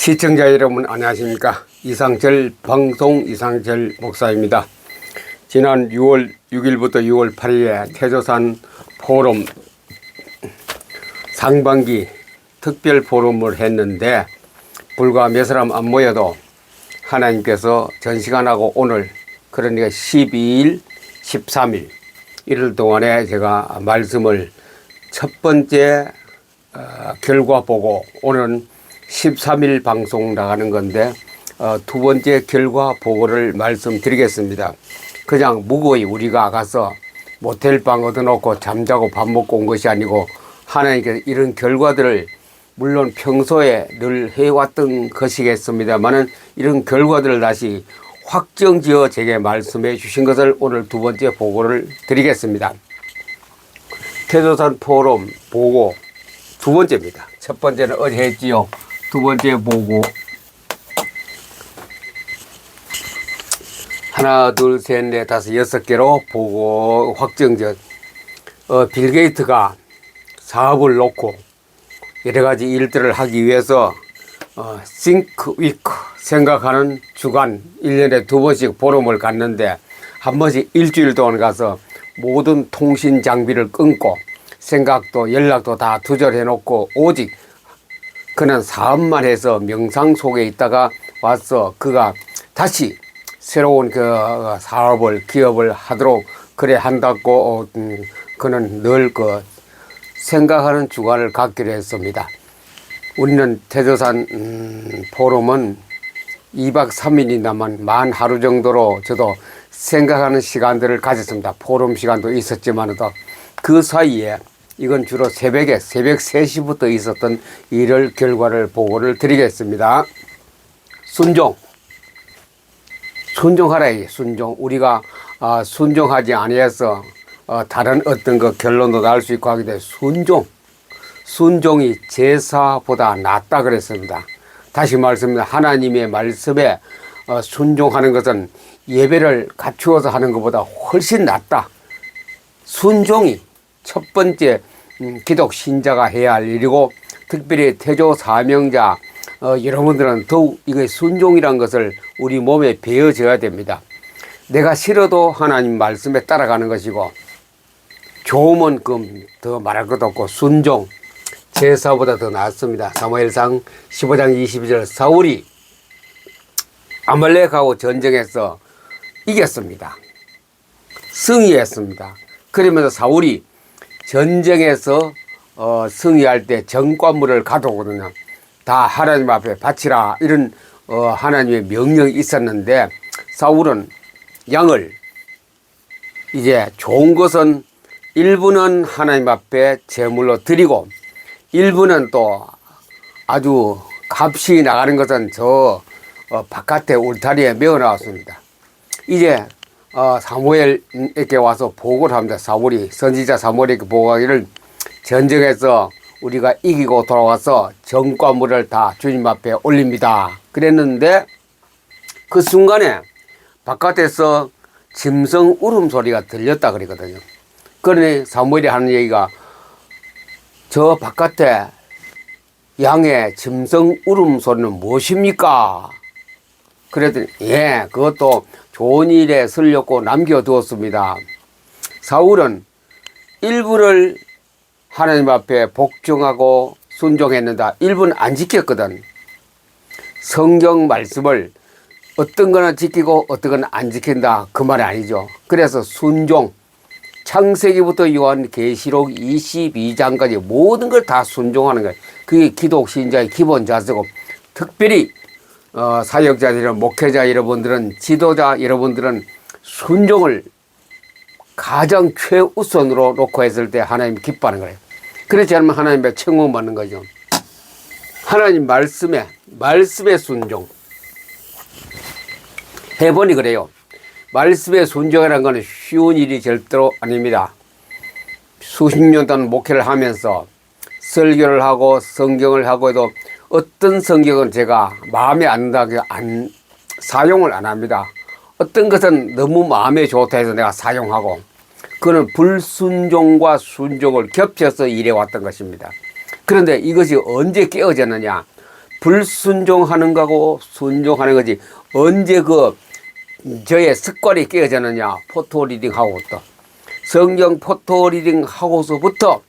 시청자 여러분 안녕하십니까. 이상철 방송 이상철 목사입니다. 지난 6월 6일부터 6월 8일에 태조산 포럼 상반기 특별 포럼을 했는데 불과 몇 사람 안 모여도 하나님께서 전시간하고 오늘 그러니까 12일 13일 이틀 동안에 제가 말씀을 첫 번째 결과 보고 오늘은 13일 방송 나가는 건데 두 번째 결과 보고를 말씀드리겠습니다. 그냥 무고히 우리가 가서 모텔방 얻어놓고 잠자고 밥 먹고 온 것이 아니고 하나님께서 이런 결과들을 물론 평소에 늘 해왔던 것이겠습니다만은 이런 결과들을 다시 확정지어 제게 말씀해 주신 것을 오늘 두 번째 보고를 드리겠습니다. 태조산 포럼 보고 두 번째입니다. 첫 번째는 어제 했지요. 두 번째 보고 하나 둘 셋 넷 다섯 여섯 개로 보고 확정지어 빌 게이트가 사업을 놓고 여러 가지 일들을 하기 위해서 think week 생각하는 주간 1년에 두 번씩 포럼을 갔는데 한 번씩 일주일 동안 가서 모든 통신 장비를 끊고 생각도 연락도 다 두절해 놓고 오직 그는 사업만 해서 명상 속에 있다가 와서 그가 다시 새로운 그 사업을 기업을 하도록 그래 한다고 그는 늘 그 생각하는 주간을 갖기로 했습니다. 우리는 태조산 포럼은 2박 3일이나만 만 하루 정도로 저도 생각하는 시간들을 가졌습니다. 포럼 시간도 있었지만도 그 사이에 이건 주로 새벽 3시부터 있었던 일을 결과를 보고를 드리겠습니다. 순종하라. 순종. 우리가 순종하지 아니해서 다른 어떤 그 결론도 날 수 있고 하기 때문에 순종이 제사보다 낫다 그랬습니다. 다시 말씀드립니다. 하나님의 말씀에 순종하는 것은 예배를 갖추어서 하는 것보다 훨씬 낫다. 순종이 첫 번째 기독 신자가 해야 할 일이고 특별히 태조 사명자 여러분들은 더욱 이거 순종이란 것을 우리 몸에 배어져야 됩니다. 내가 싫어도 하나님 말씀에 따라가는 것이고 좋으면 더 말할 것도 없고 순종 제사보다 더 낫습니다. 사무엘상 15장 22절 사울이 아말렉하고 전쟁에서 이겼습니다. 승리했습니다. 그러면서 사울이 전쟁에서 승리할 때 정관물을 가져오거든요. 다 하나님 앞에 바치라 이런 하나님의 명령이 있었는데 사울은 양을 이제 좋은 것은 일부는 하나님 앞에 제물로 드리고 일부는 또 아주 값이 나가는 것은 저 바깥에 울타리에 메어 나왔습니다. 이제 사무엘에게 와서 보고를 합니다. 사울이 선지자 사무엘에게 보고하기를 전쟁에서 우리가 이기고 돌아와서 정과물을 다 주님 앞에 올립니다. 그랬는데 그 순간에 바깥에서 짐승 울음소리가 들렸다 그러거든요. 그러니 사무엘이 하는 얘기가 저 바깥에 양의 짐승 울음소리는 무엇입니까? 그랬더니 그것도 좋은 일에 쓰려고 남겨두었습니다. 사울은 일부를 하나님 앞에 복종하고 순종했는데 일부는 안 지켰거든. 성경 말씀을 어떤 거는 지키고 어떤 거는 안 지킨다 그 말이 아니죠. 그래서 순종 창세기부터 요한계시록 22장까지 모든 걸 다 순종하는 거예요. 그게 기독 신자의 기본 자세고 특별히 사역자들, 목회자 여러분들은 지도자 여러분들은 순종을 가장 최우선으로 놓고 했을 때 하나님 기뻐하는 거예요. 그렇지 않으면 하나님의 책망받는 거죠. 하나님 말씀에 순종 해보니 그래요. 말씀에 순종이라는 것은 쉬운 일이 절대로 아닙니다. 수십 년 동안 목회를 하면서 설교를 하고 성경을 하고 해도 어떤 성경은 제가 마음에 안 든다고 사용을 안 합니다. 어떤 것은 너무 마음에 좋다 해서 내가 사용하고 그는 불순종과 순종을 겹쳐서 일해왔던 것입니다. 그런데 이것이 언제 깨어졌느냐? 불순종하는 거고 순종하는 거지. 언제 저의 습관이 깨어졌느냐. 포토 리딩 하고부터. 성경 포토 리딩 하고서부터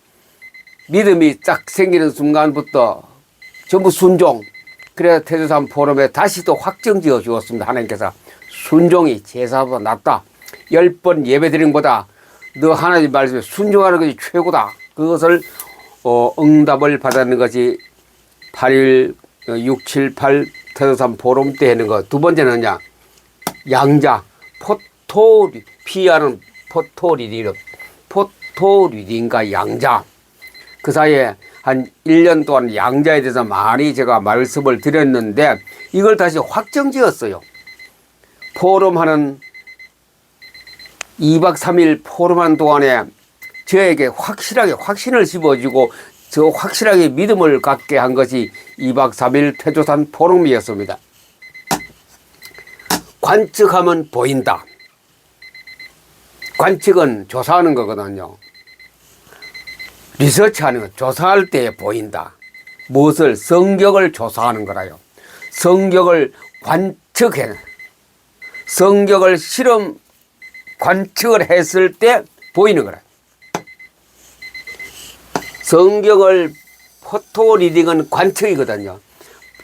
믿음이 딱 생기는 순간부터 전부 순종. 그래서 태조산 포럼에 다시 또 확정 지어 주었습니다. 하나님께서 순종이 제사보다 낫다. 10번 예배드린 것보다 너 하나님 말씀에 순종하는 것이 최고다. 그것을 응답을 받았는 것이 8일 6, 7, 8 태조산 포럼 때 하는 거. 두 번째는 양자 피하는 포토 리딩과 양자. 그 사이에 한 1년 동안 양자에 대해서 많이 제가 말씀을 드렸는데 이걸 다시 확정 지었어요. 포럼하는 2박 3일 포럼하는 동안에 저에게 확실하게 확신을 심어주고 저 확실하게 믿음을 갖게 한 것이 2박 3일 태조산 포럼이었습니다. 관측하면 보인다. 관측은 조사하는 거거든요. 리서치하는 것, 조사할 때 보인다. 무엇을? 성경을 조사하는 거라요. 성경을 관측해. 성경을 실험 관측을 했을 때 보이는 거라. 성경을 포토 리딩은 관측이거든요.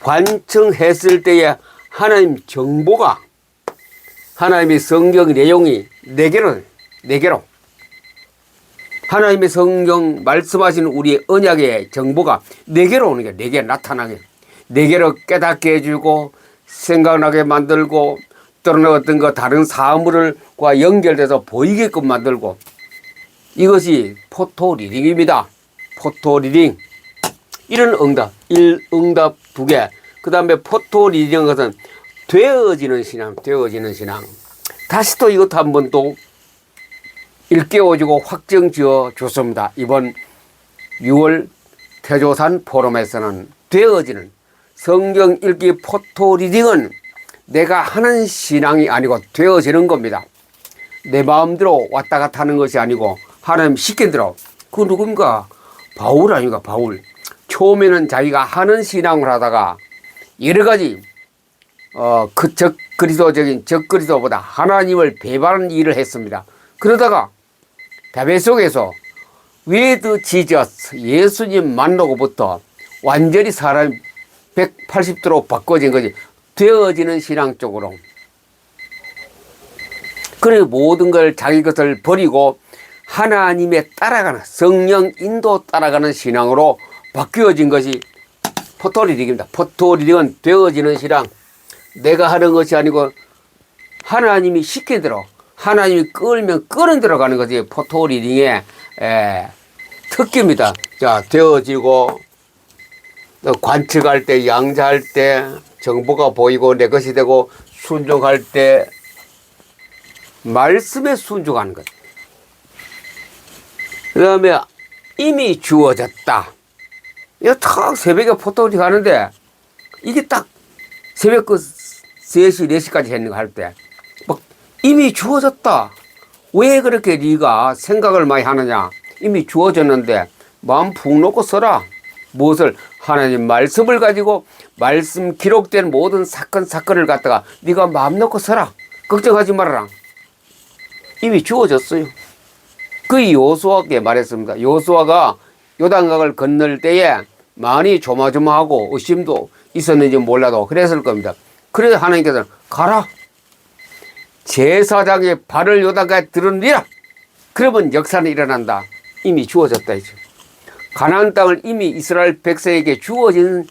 관측했을 때에 하나님 정보가 하나님의 성경 내용이 네 개로 하나님의 성경 말씀하시는 우리의 언약의 정보가 네 개로 오는 게 네 개 나타나게 네 개로 깨닫게 해주고 생각나게 만들고 또는 어떤 거 다른 사물과 연결돼서 보이게끔 만들고 이것이 포토 리딩입니다. 포토 리딩. 이런 응답 1응답 2개. 그 다음에 포토 리딩 것은 되어지는 신앙. 다시 또 이것도 한번 또 일깨워주고 확정 지어 줬습니다. 이번 6월 태조산 포럼에서는 되어지는 성경 읽기 포토 리딩은 내가 하는 신앙이 아니고 되어지는 겁니다. 내 마음대로 왔다 갔다 하는 것이 아니고 하나님 시킨 대로. 그 누군가? 바울 아닌가? 바울. 처음에는 자기가 하는 신앙을 하다가 여러 가지 그 적그리스도보다 하나님을 배반하는 일을 했습니다. 그러다가 다메 속에서 위드 지저스 예수님 만나고부터 완전히 사람이 180도로 바꿔진 거지. 되어지는 신앙 쪽으로. 그래 모든 걸 자기 것을 버리고 하나님의 따라가는 성령 인도 따라가는 신앙으로 바뀌어진 것이 포토 리딩입니다. 포토 리딩은 되어지는 신앙. 내가 하는 것이 아니고 하나님이 시킨 대로 하나님이 끌면 끄는 대로 가는 것이 포토 리딩의 특기입니다. 자, 되어지고 관측할 때 양자할 때 정보가 보이고 내 것이 되고 순종할 때 말씀에 순종하는 것. 그 다음에 이미 주어졌다. 이거 탁 새벽에 포토리 가는데 이게 딱 새벽 3시, 4시까지 했는 거 할 때 막 이미 주어졌다. 왜 그렇게 네가 생각을 많이 하느냐. 이미 주어졌는데 마음 푹 놓고 써라. 무엇을? 하나님 말씀을 가지고 말씀 기록된 모든 사건을 갖다가 네가 마음 놓고 서라. 걱정하지 말아라. 이미 주어졌어요. 그 여호수아께 말했습니다. 여호수아가 요단강을 건널 때에 많이 조마조마하고 의심도 있었는지 몰라도 그랬을 겁니다. 그래서 하나님께서는 가라. 제사장의 발을 요단강에 드러내라. 그러면 역사는 일어난다. 이미 주어졌다 이죠. 가나안 땅을 이미 이스라엘 백성에게 주어진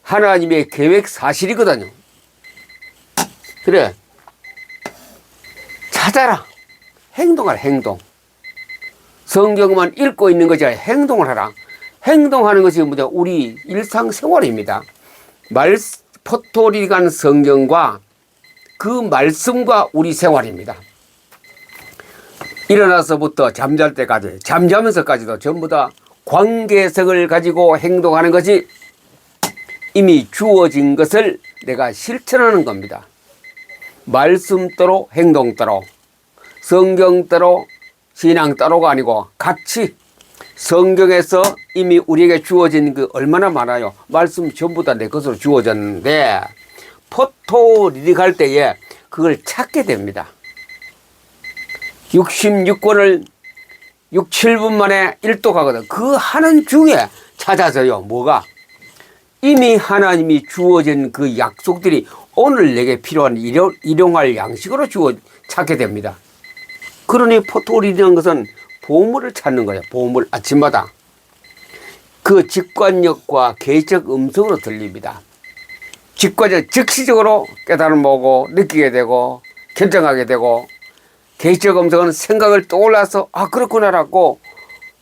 하나님의 계획 사실이거든요. 그래 찾아라. 행동하라. 행동. 성경만 읽고 있는 것이 아니라 행동을 하라. 행동하는 것이 뭐냐? 우리 일상생활입니다. 포토리간 성경과 그 말씀과 우리 생활입니다. 일어나서부터 잠잘 때까지 잠자면서까지도 전부 다 관계성을 가지고 행동하는 것이 이미 주어진 것을 내가 실천하는 겁니다. 말씀대로 행동대로 성경대로 신앙 따로가 아니고 같이 성경에서 이미 우리에게 주어진 그 얼마나 많아요. 말씀 전부 다 내 것으로 주어졌는데 포토리딩할 때에 그걸 찾게 됩니다. 66권을 6, 7분 만에 일독하거든. 그 하는 중에 찾아져요. 뭐가? 이미 하나님이 주어진 그 약속들이 오늘 내게 필요한 일용할 양식으로 찾게 됩니다. 그러니 포토리딩한 것은 보물을 찾는 거예요. 보물. 아침마다 그 직관력과 계시적 음성으로 들립니다. 직관적 즉시적으로 깨달음 오고 느끼게 되고 결정하게 되고, 계시적 음성은 생각을 떠올라서 아 그렇구나라고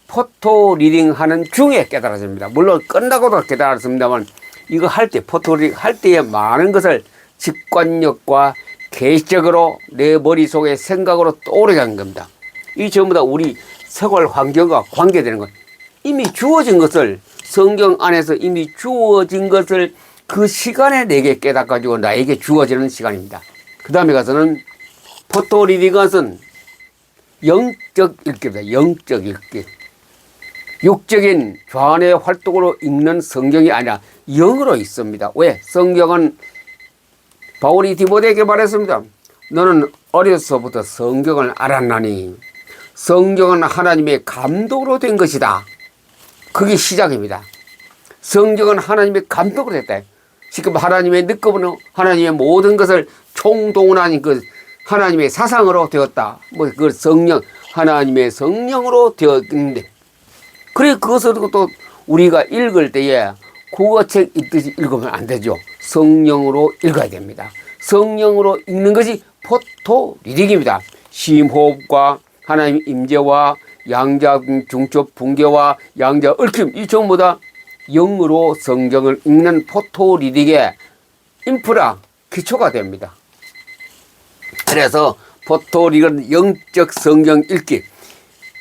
포토리딩 하는 중에 깨달아집니다. 물론 끝나고도 깨달았습니다만 이거 할 때, 포토리딩 할 때에 많은 것을 직관력과 계시적으로 내 머릿속에 생각으로 떠오르게 하는 겁니다. 이 전부 다 우리 생활 환경과 관계되는 것. 이미 주어진 것을, 성경 안에서 이미 주어진 것을 그 시간에 내게 깨닫가지고 나에게 주어지는 시간입니다. 그 다음에 가서는 포토리딩 것은 영적 읽기입니다. 영적 읽기. 육적인 좌뇌 활동으로 읽는 성경이 아니라 영으로 있습니다. 왜? 성경은 바울이 디모데에게 말했습니다. 너는 어려서부터 성경을 알았나니 성경은 하나님의 감독으로 된 것이다. 그게 시작입니다. 성경은 하나님의 감독으로 됐다. 지금 하나님의 느낌으로 하나님의 모든 것을 총동원한 그 하나님의 사상으로 되었다. 그 성령, 하나님의 성령으로 되었는데, 그래 그것을 또 우리가 읽을 때에 국어책 읽듯이 읽으면 안 되죠. 성령으로 읽어야 됩니다. 성령으로 읽는 것이 포토리딩입니다. 심호흡과 하나님 임재와 양자 중첩 붕괴와 양자 얽힘, 이 전부 다 영으로 성경을 읽는 포토리딩의 인프라, 기초가 됩니다. 그래서 포토리딩은 영적 성경 읽기.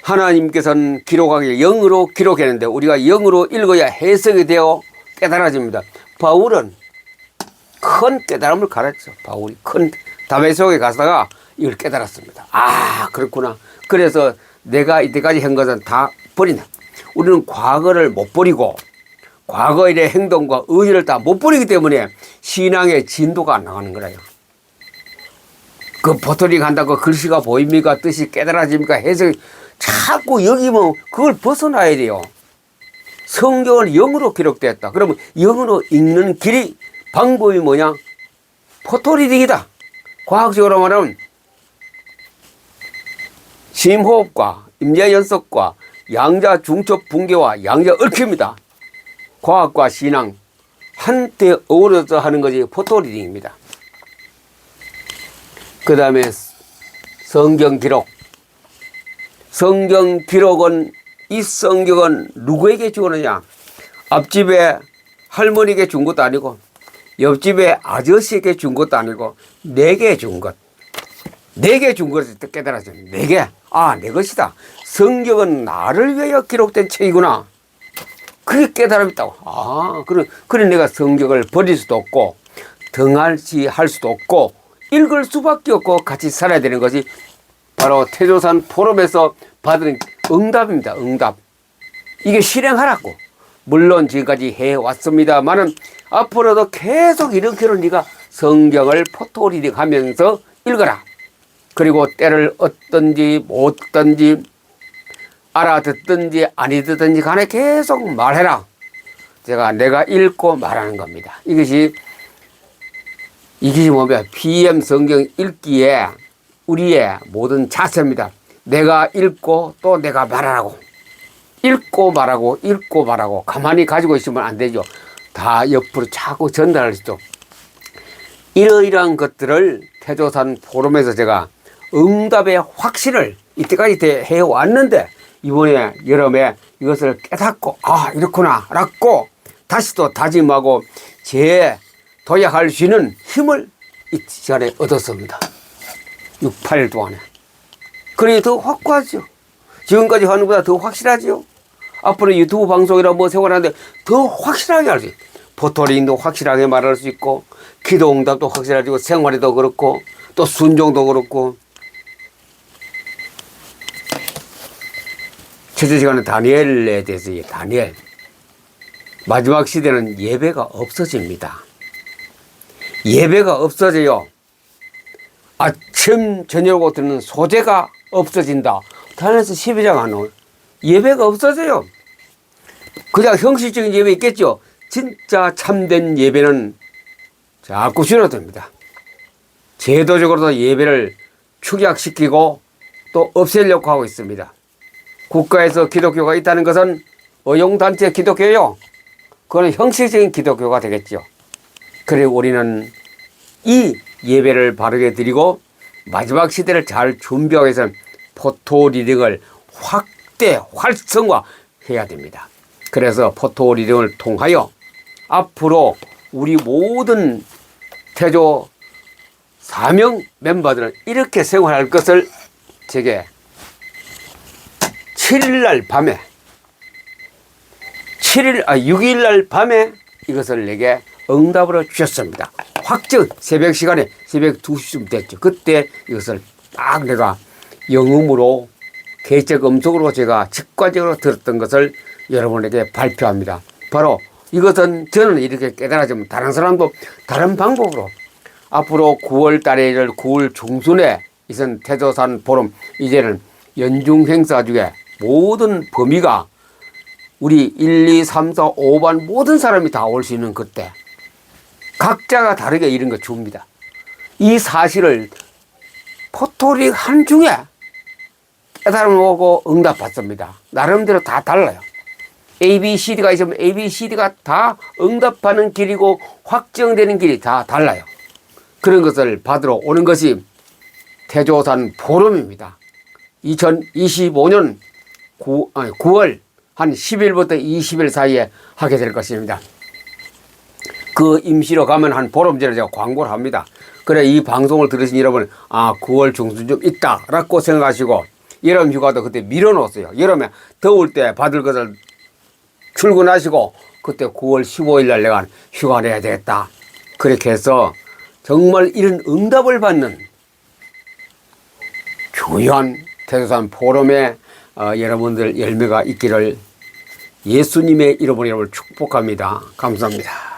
하나님께서는 기록하기를 영으로 기록했는데 우리가 영으로 읽어야 해석이 되어 깨달아집니다. 바울은 큰 깨달음을 가졌죠. 바울이 큰 다메섹에 가다가 이걸 깨달았습니다. 아 그렇구나. 그래서 내가 이때까지 한 것은 다 버린다. 우리는 과거를 못 버리고 과거의 행동과 의지를 다 못 버리기 때문에 신앙의 진도가 안 나가는 거예요. 그 포토리딩 한다고 글씨가 보입니까? 뜻이 깨달아집니까? 해석이 자꾸 여기면 그걸 벗어나야 돼요. 성경은 영어로 기록됐다. 그러면 영어로 읽는 길이, 방법이 뭐냐? 포토리딩이다. 과학적으로 말하면 심호흡과 임자연속과 양자 중첩 붕괴와 양자 얽힘이다. 과학과 신앙 한때 어우러져 하는 것이 포토리딩입니다. 그 다음에 성경 기록. 성경 기록은, 이 성경은 누구에게 주었느냐? 앞집에 할머니에게 준 것도 아니고 옆집에 아저씨에게 준 것도 아니고 내게 준 것. 내게 준 것을 깨달았죠. 내게. 아, 내 것이다. 성경은 나를 위하여 기록된 책이구나. 그게 깨달음이 있다고. 아, 그래 내가 성경을 버릴 수도 없고 등한시 할 수도 없고 읽을 수밖에 없고 같이 살아야 되는 것이 바로 태조산 포럼에서 받은 응답입니다. 응답. 이게 실행하라고. 물론 지금까지 해왔습니다만은 앞으로도 계속 이렇게로 네가 성경을 포토리딩 하면서 읽어라. 그리고 때를 얻든지 못 듣든지 알아듣든지 아니 듣든지 간에 계속 말해라. 내가 읽고 말하는 겁니다. 이것이 뭐냐? PM 성경 읽기에 우리의 모든 자세입니다. 내가 읽고 또 내가 말하라고. 읽고 말하고 가만히 가지고 있으면 안 되죠. 다 옆으로 자꾸 전달할 수 있죠. 이러이러한 것들을 태조산 포럼에서 제가 응답의 확신을 이때까지 해왔는데 이번에 여름에 이것을 깨닫고 아 이렇구나 라고 다시 또 다짐하고 도약할 수 있는 힘을 이 시간에 얻었습니다. 6, 8일 동안에. 그러니 더 확고하죠. 지금까지 하는 것보다 더 확실하죠. 앞으로 유튜브 방송이라 뭐 생활하는데 더 확실하게 할 수 있어요. 포토리딩도 확실하게 말할 수 있고 기도 응답도 확실하고 생활에도 그렇고 또 순종도 그렇고 첫째 시간은 다니엘에 대해서 다니엘. 마지막 시대는 예배가 없어집니다. 예배가 없어져요. 아침 저녁으로 듣는 소재가 없어진다. 다니엘서 12장 하는 예배가 없어져요. 그냥 형식적인 예배 있겠죠. 진짜 참된 예배는 자꾸 줄어듭니다. 제도적으로도 예배를 축약시키고 또 없애려고 하고 있습니다. 국가에서 기독교가 있다는 것은 어용단체 기독교예요. 그건 형식적인 기독교가 되겠죠. 그리고 우리는 이 예배를 바르게 드리고 마지막 시대를 잘 준비하기 위해서는 포토 리딩을 확대, 활성화해야 됩니다. 그래서 포토 리딩을 통하여 앞으로 우리 모든 태조 사명 멤버들은 이렇게 생활할 것을 제게 6일날 밤에 이것을 내게 응답으로 주셨습니다. 확정 새벽 시간에 새벽 2시쯤 됐죠. 그때 이것을 딱 내가 영음으로 개적 음성으로 제가 직관적으로 들었던 것을 여러분에게 발표합니다. 바로 이것은 저는 이렇게 깨달아지면 다른 사람도 다른 방법으로 앞으로 9월 달에 9월 중순에 있은 태조산 포럼 이제는 연중 행사 중에 모든 범위가 우리 1, 2, 3, 4, 5반 모든 사람이 다 올 수 있는 그때 각자가 다르게 이런 거 줍니다. 이 사실을 포토리 한 중에 깨달음 오고 응답 받습니다. 나름대로 다 달라요. ABCD가 있으면 ABCD가 다 응답하는 길이고 확정되는 길이 다 달라요. 그런 것을 받으러 오는 것이 태조산 포럼입니다. 2025년 9월 한 10일부터 20일 사이에 하게 될 것입니다. 그 임시로 가면 한 보름 전에 제가 광고를 합니다. 그래 이 방송을 들으신 여러분 9월 중순쯤 있다라고 생각하시고 여름 휴가도 그때 밀어놓았어요. 여름에 더울 때 받을 것을 출근하시고 그때 9월 15일 날 내가 휴가 내야 되겠다. 그렇게 해서 정말 이런 응답을 받는 중요한 태조산 포럼에 여러분들 열매가 있기를 예수님의 이름으로 여러분을 축복합니다. 감사합니다.